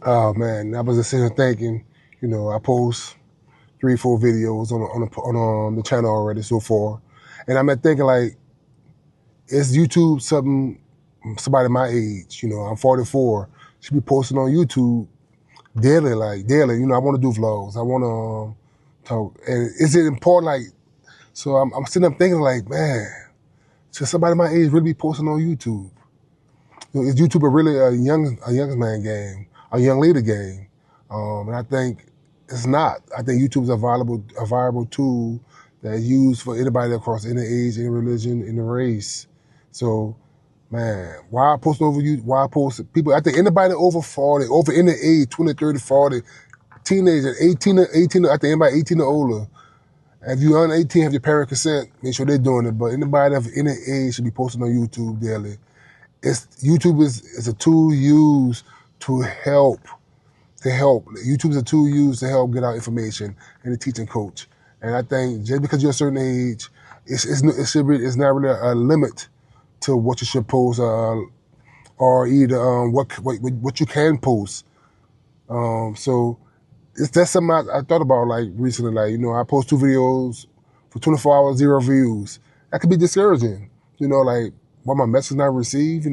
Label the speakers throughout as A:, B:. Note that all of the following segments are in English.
A: Oh man, I was just sitting here thinking, I post 3, 4 videos on the channel already so far, and I'm thinking like, is YouTube something somebody my age? I'm 44, should be posting on YouTube daily, like daily. I want to do vlogs. I want to talk, and is it important? Like, so I'm sitting up thinking like, man, should somebody my age really be posting on YouTube? Is YouTube really a young man game, a young lady game? And I think it's not. I think YouTube is a viable tool that's used for anybody across any age, any religion, any race. So, man, why post over you? Why post people? I think anybody over 40, over any age, 20, 30, 40, teenager, 18, I think anybody 18 or older. If you're under 18, have your parent consent, make sure they're doing it. But anybody of any age should be posting on YouTube daily. YouTube is a tool used to help. YouTube is a tool used to help get out information and to teach and coach. And I think just because you're a certain age, it's not really a limit to what you should post, or either what you can post. So that's something I thought about like recently. Like, I post 2 videos for 24 hours, 0 views. That could be discouraging. Like, why my message not received.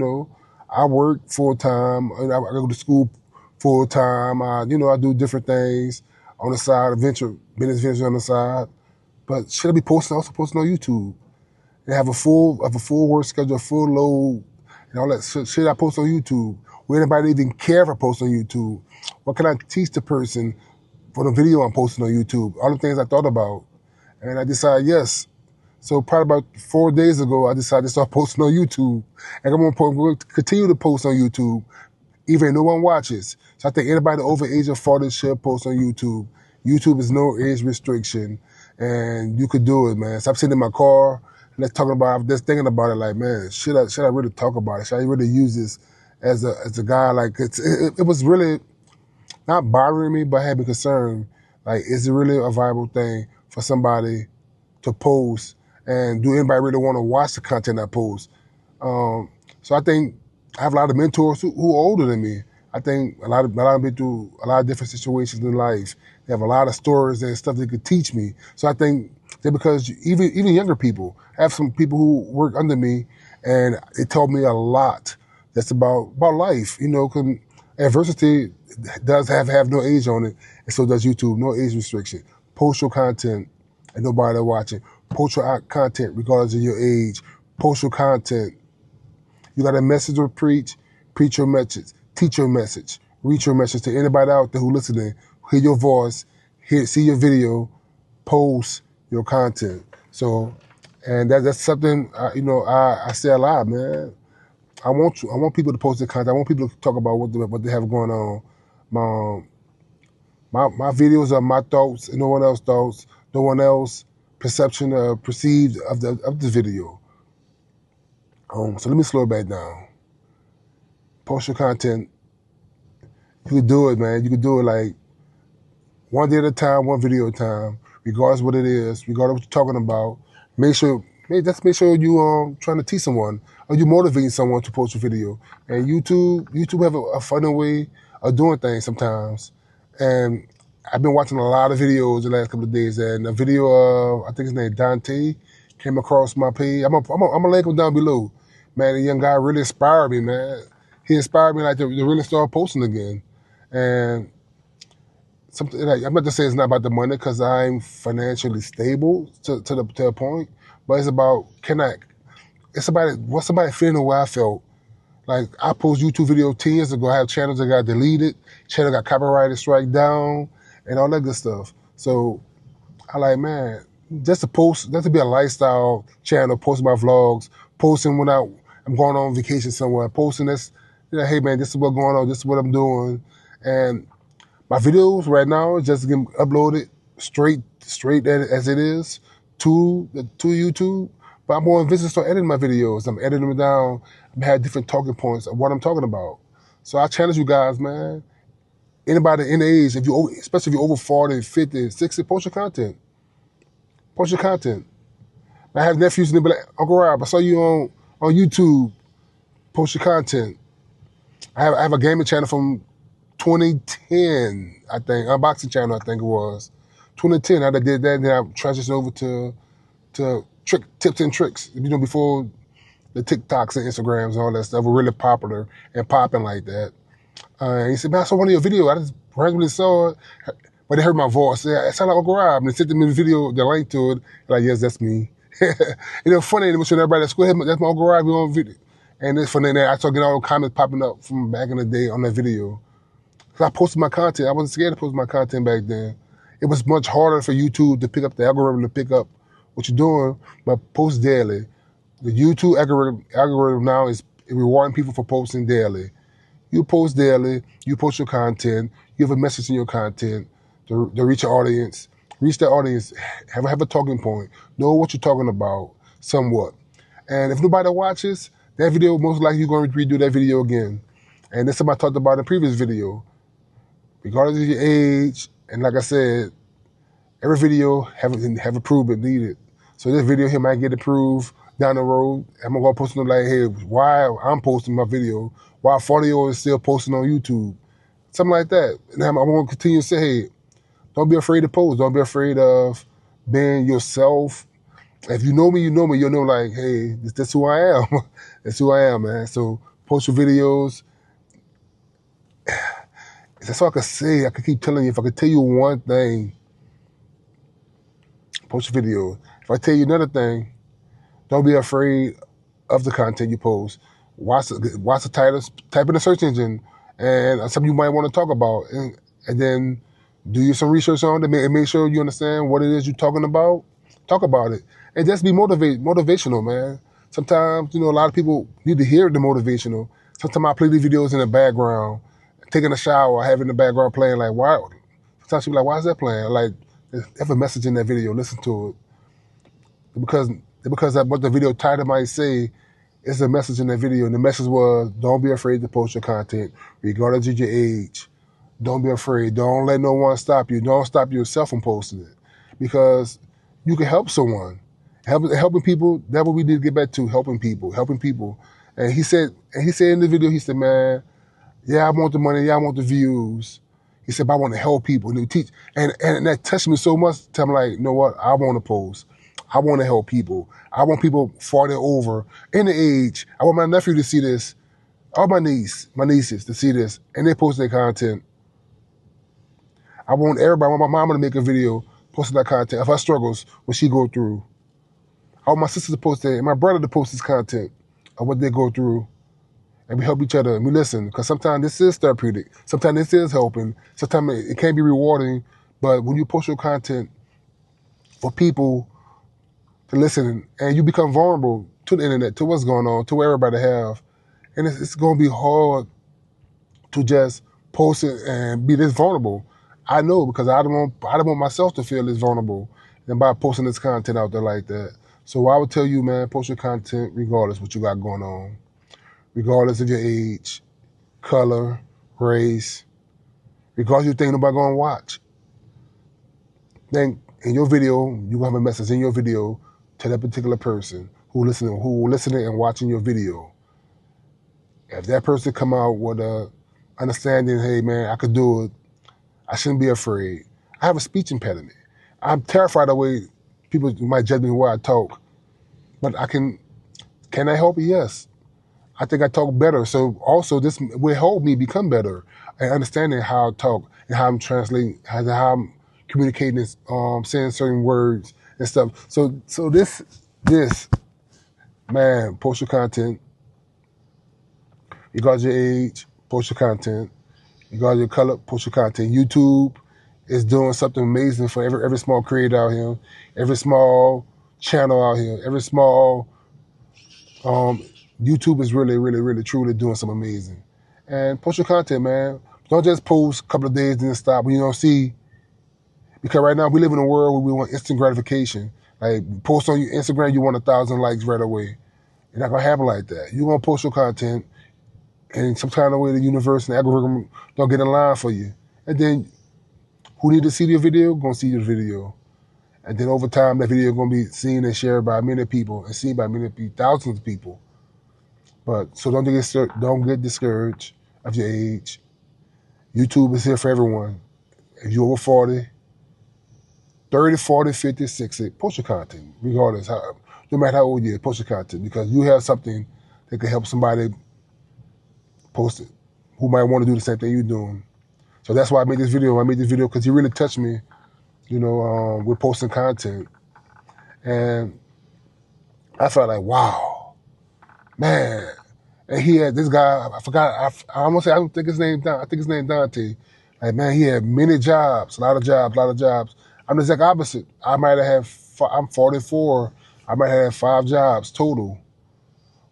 A: I work full time, and I go to school full time. I do different things on the side, business ventures on the side. But should I be also posting on YouTube? And have a full work schedule, full load, and all that shit I post on YouTube. Will anybody even care if I post on YouTube? What can I teach the person for the video I'm posting on YouTube? All the things I thought about. And I decided yes. So probably about 4 days ago, I decided to start posting on YouTube. And I'm going to continue to post on YouTube, even if no one watches. So I think anybody over the age of 40 should post on YouTube. YouTube is no age restriction, and you could do it, man. So I'm sitting in my car, and I'm just thinking about it, like, man, should I really talk about it? Should I really use this as a guy? Like, it was really not bothering me, but I had me concerned. Like, is it really a viable thing for somebody to post? And do anybody really want to watch the content I post? So I think I have a lot of mentors who are older than me. I think a lot of them been through a lot of different situations in life. They have a lot of stories and stuff they could teach me. So I think that because even younger people, I have some people who work under me, and they told me a lot that's about life. Because adversity does have no age on it, and so does YouTube. No age restriction. Post your content, and nobody watching. Post your content regardless of your age. Post your content. You got a message to preach your message. Teach your message. Reach your message to anybody out there who listening. Hear your voice. See your video. Post your content. So, and that's something, I say a lot, man. I want people to post their content. I want people to talk about what they have going on. My videos are my thoughts and no one else's thoughts. No one else perception perceived of the video. So let me slow it back down. Post your content. You can do it, man. You can do it like one day at a time, one video at a time, regardless of what it is, regardless of what you're talking about. Make sure you trying to teach someone or you motivating someone to post a video. And YouTube have a funny way of doing things sometimes. And I've been watching a lot of videos the last couple of days, and a video of, I think his name Dante, came across my page. I'm gonna link him down below. Man, the young guy really inspired me, man. He inspired me like to really start posting again. And something like, I'm not to say it's not about the money because I'm financially stable to a point, but it's about what's somebody feeling the way I felt. Like, I post YouTube video 10 years ago. I have channels that got deleted, channel got copyrighted, strike down, and all that good stuff. So I like, man, just to be a lifestyle channel, posting my vlogs, posting when I'm going on vacation somewhere, posting this, hey man, this is what's going on, this is what I'm doing. And my videos right now just getting uploaded straight as it is to YouTube. But I'm going to start editing my videos. I'm editing them down. I'm having different talking points of what I'm talking about. So I challenge you guys, man. Anybody in the age, especially if you're over 40, 50, 60, post your content. Post your content. I have nephews and they be like, Uncle Rob, I saw you on YouTube. Post your content. I have a gaming channel from 2010, I think, unboxing channel, I think it was. 2010, I did that, and then I transitioned over to tips and tricks. Before the TikToks and Instagrams and all that stuff were really popular and popping like that. He said, man, I saw one of your videos. I just randomly saw it, but they heard my voice. It sounded like Uncle Rob. And they sent me the video, the link to it. Like, yes, that's me. Funny, they were showing everybody, that's my Uncle Rob on video. And it's funny, I started getting all the comments popping up from back in the day on that video. Because I posted my content. I wasn't scared to post my content back then. It was much harder for YouTube to pick up the algorithm, to pick up what you're doing, but post daily. The YouTube algorithm now is rewarding people for posting daily. You post daily, you post your content, you have a message in your content to reach your audience. Reach that audience, have a talking point, know what you're talking about somewhat. And if nobody watches, that video, most likely you're going to redo that video again. And that's something I talked about in the previous video. Regardless of your age, and like I said, every video have improvement needed. So this video here might get approved down the road. I'm going to post them like, hey, why I'm posting my video, why 40 is still posting on YouTube. Something like that. And I'm going to continue to say, hey, don't be afraid to post. Don't be afraid of being yourself. If you know me, you'll know like, hey, that's who I am. That's who I am, man. So post your videos. That's all I could say. I could keep telling you. If I could tell you one thing, post your video. If I tell you another thing, don't be afraid of the content you post. Watch the title, type in the search engine, and something you might want to talk about, and then do some research on it and make sure you understand what it is you're talking about. Talk about it, and just be motivational, man. Sometimes, a lot of people need to hear the motivational. Sometimes I play these videos in the background, taking a shower, having the background playing. Like, why? Sometimes people are like, why is that playing? Like, have a message in that video. Listen to it. Because what the video title might say is a message in that video. And the message was, don't be afraid to post your content, regardless of your age. Don't be afraid. Don't let no one stop you. Don't stop yourself from posting it. Because you can help someone. Helping people, that's what we need to get back to, helping people. And he said in the video, he said, man, yeah, I want the money, yeah, I want the views. He said, but I want to help people and teach. And that touched me so much. I'm like, you know what? I want to post. I want to help people. I want people 40 over in the age. I want my nephew to see this. All my nieces to see this. And they post their content. I want everybody, I want my mama to make a video posting that content of her struggles, what she go through. I want my sisters to post that and my brother to post his content of what they go through. And we help each other and we listen. Because sometimes this is therapeutic. Sometimes this is helping. Sometimes it can be rewarding. But when you post your content for people to listen, and you become vulnerable to the internet, to what's going on, to what everybody have, and it's going to be hard to just post it and be this vulnerable. I know, because I don't want myself to feel this vulnerable and by posting this content out there like that. So I would tell you, man, post your content regardless what you got going on, regardless of your age, color, race, regardless you think nobody gonna watch. Then in your video, you gonna have a message in your video to that particular person who listening and watching your video. If that person come out with a understanding, hey man, I could do it, I shouldn't be afraid. I have a speech impediment. I'm terrified of the way people might judge me the way I talk. But can I help you? Yes. I think I talk better. So also this will help me become better at understanding how I talk and how I'm translating, how I'm communicating, saying certain words and stuff. So this, man, post your content. Regardless of your age, post your content. Regardless of your color, post your content. YouTube is doing something amazing for every small creator out here, every small channel out here, every small, YouTube is really, really, really, truly doing something amazing. And post your content, man. Don't just post a couple of days and then stop when you don't see. Because right now we live in a world where we want instant gratification. Like post on your Instagram, you want 1,000 likes right away. It's not gonna happen like that. You're gonna post your content, and some kind of way the universe and the algorithm don't get in line for you. And then who need to see your video? Gonna see your video. And then over time, that video is gonna be seen and shared by many people and seen by many people, thousands of people. But so don't get discouraged of your age. YouTube is here for everyone. If you're over 40, 30, 40, 50, 60, post your content, regardless, no matter how old you are, post your content, because you have something that can help somebody post it who might want to do the same thing you're doing. So that's why I made this video. I made this video because he really touched me, with posting content. And I felt like, wow, man. And he had this guy, I forgot, I almost said, I don't think his name, I think his name Dante. Like, man, he had many jobs, a lot of jobs. I'm the exact opposite. I'm 44. I might have 5 jobs total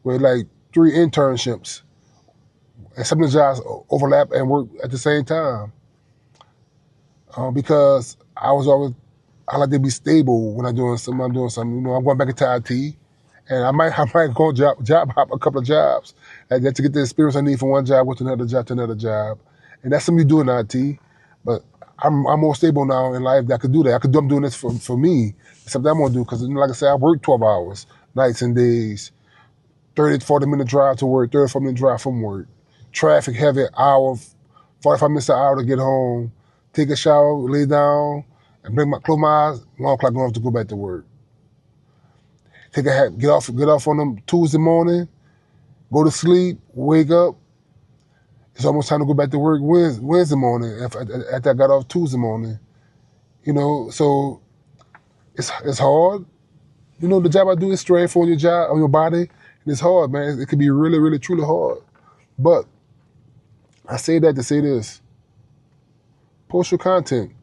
A: with like 3 internships. And some of the jobs overlap and work at the same time. Because I like to be stable when I'm doing something. I'm going back into IT. And I might go job hop a couple of jobs and to get the experience I need from one job to another job. And that's something you do in IT. But I'm more stable now in life that I could do that. I'm doing this for me. It's something I'm going to do because, like I said, I work 12 hours, nights and days, 30, 40-minute drive to work, 34-minute drive from work. Traffic heavy, hour, 45 minutes an hour to get home, take a shower, lay down, and close my eyes, 1 o'clock going to go back to work. Take a hat, get off on them Tuesday morning, go to sleep, wake up. It's almost time to go back to work Wednesday morning after I got off Tuesday morning. So it's hard. The job I do is stressful on your body, and it's hard, man. It can be really, really, truly hard. But I say that to say this. Post your content.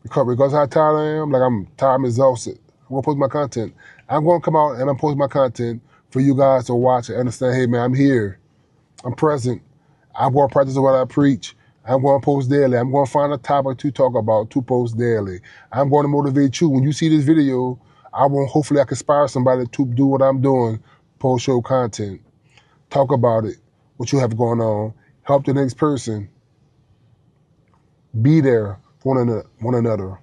A: Because how tired I am, like I'm tired, I'm exhausted. I'm going to post my content. I'm going to come out and I'm posting my content for you guys to watch and understand, hey, man, I'm here. I'm present. I'm going to practice what I preach. I'm going to post daily. I'm going to find a topic to talk about, to post daily. I'm going to motivate you. When you see this video, hopefully I can inspire somebody to do what I'm doing, post your content. Talk about it, what you have going on. Help the next person. Be there for one another.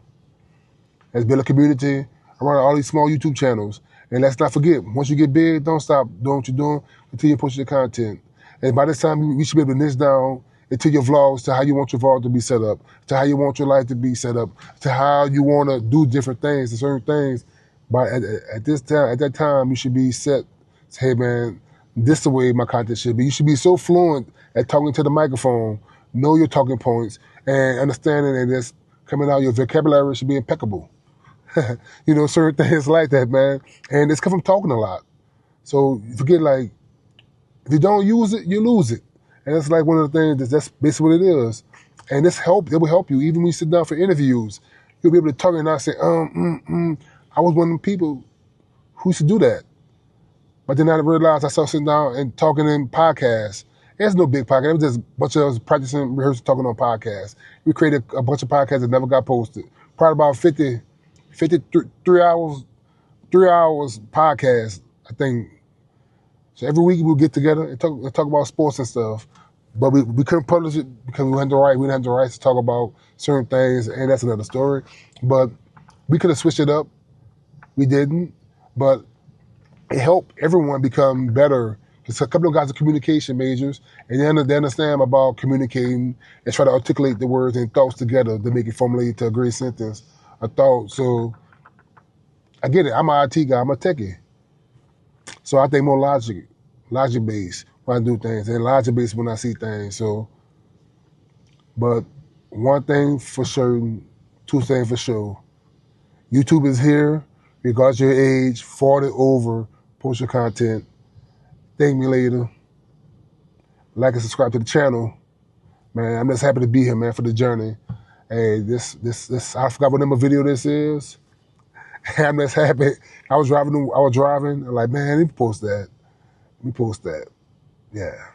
A: Let's build a community around all these small YouTube channels. And let's not forget, once you get big, don't stop doing what you're doing. Continue pushing your content. And by this time, we should be able to niche down into your vlogs, to how you want your vlog to be set up, to how you want your life to be set up, to how you want to do different things and certain things. But at that time, you should be set. Say, hey, man, this is the way my content should be. You should be so fluent at talking to the microphone, know your talking points, and understanding that it's coming out, your vocabulary should be impeccable. Certain things like that, man. And it's come from talking a lot. So you forget, like, if you don't use it, you lose it. And it's like one of the things that's basically what it is. And it will help you. Even when you sit down for interviews, you'll be able to talk and not say, I was one of the people who used to do that. But then I realized I started sitting down and talking in podcasts. There's no big podcast. It was just a bunch of us practicing, rehearsing, talking on podcasts. We created a bunch of podcasts that never got posted. Probably about 53 hours podcast, I think. So every week we'll get together and talk about sports and stuff. But we couldn't publish it because we didn't have the rights to talk about certain things, and that's another story. But we could have switched it up. We didn't. But it helped everyone become better. Because a couple of guys are communication majors, and they understand about communicating and try to articulate the words and thoughts together to make it formulate to a great sentence, a thought. So I get it. I'm an IT guy. I'm a techie. So I think more logic-based when I do things, and logic-based when I see things. So, but one thing for certain, 2 things for sure. YouTube is here, regardless of your age, 40 over, post your content. Thank me later. Like and subscribe to the channel. Man, I'm just happy to be here, man, for the journey. Hey, this, I forgot what number video this is. I'm just happy. I was driving, I'm like, man, let me post that. Yeah.